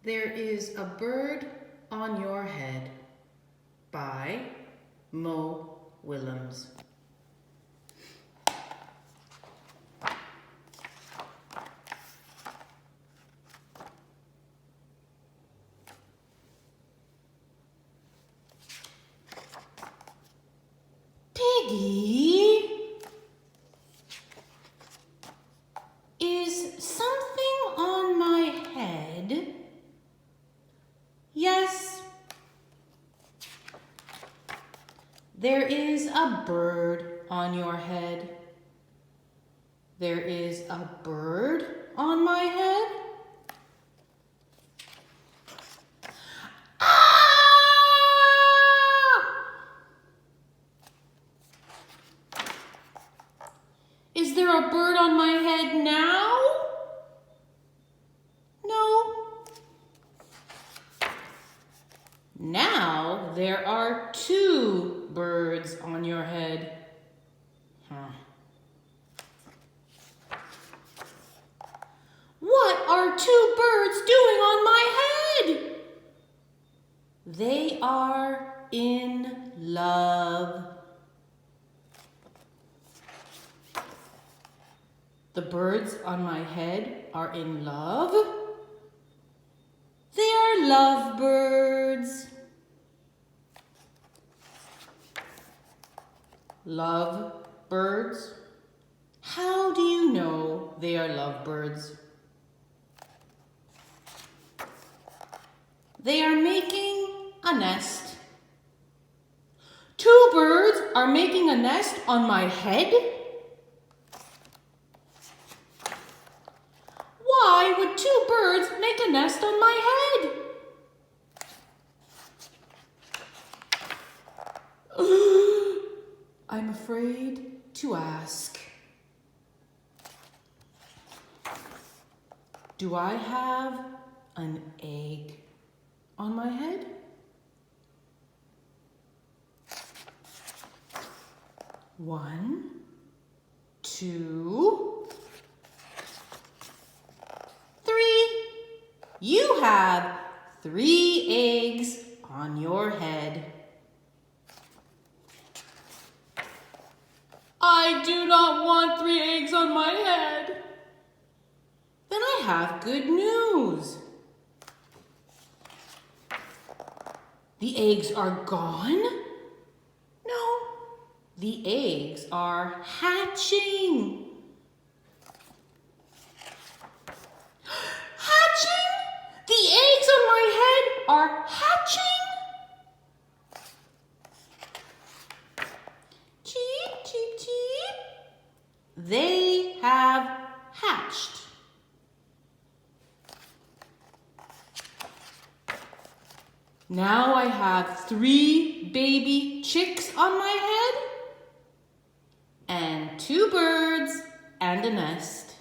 There is a bird on your head by Willems. Piggy, is something on my head? Yes. There is a bird on your head. There is a bird on my head. Is there a bird on my head now? No. Now there are two birds on your head. What are two birds doing on my head? They are in love. The birds on my head are in love. They are lovebirds. Lovebirds? How do you know they are lovebirds? They are making a nest. Two birds are making a nest on my head? Why would two birds make a nest on my head? I'm afraid to ask. Do I have an egg on my head? One, two, three. You have 3 eggs on your head. I do not want 3 eggs on my head. Then I have good news. The eggs are gone? No, the eggs are hatching. Hatching? The eggs on my head are hatching? Cheep, cheep, cheep. They have hatched. Now I have 3 baby chicks on my head and 2 birds and a nest.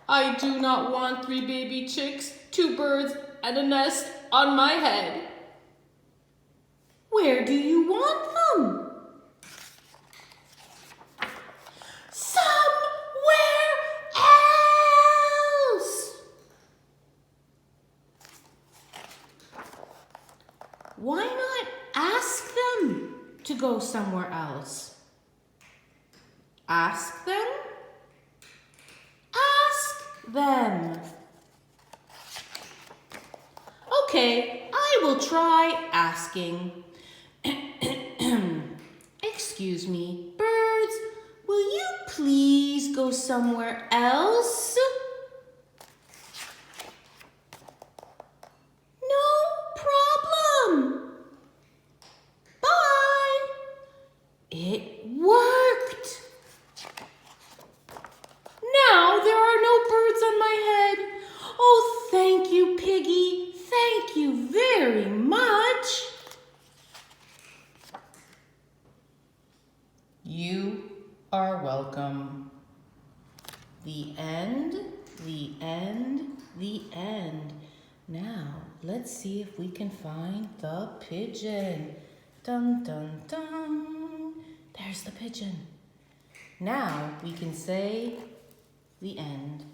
I do not want 3 baby chicks, 2 birds and a nest on my head. Where do you want them? Somewhere else. Why not ask them to go somewhere else? Ask them? Ask them. Okay, I will try asking. Excuse me, birds, will you please go somewhere else? No problem. Bye. It worked. Now there are no birds on my head. Oh, thank you, Piggy. Thank you very much. You are welcome. The end, the end, the end. Now, let's see if we can find the pigeon. Dun, dun, dun. There's the pigeon. Now we can say the end.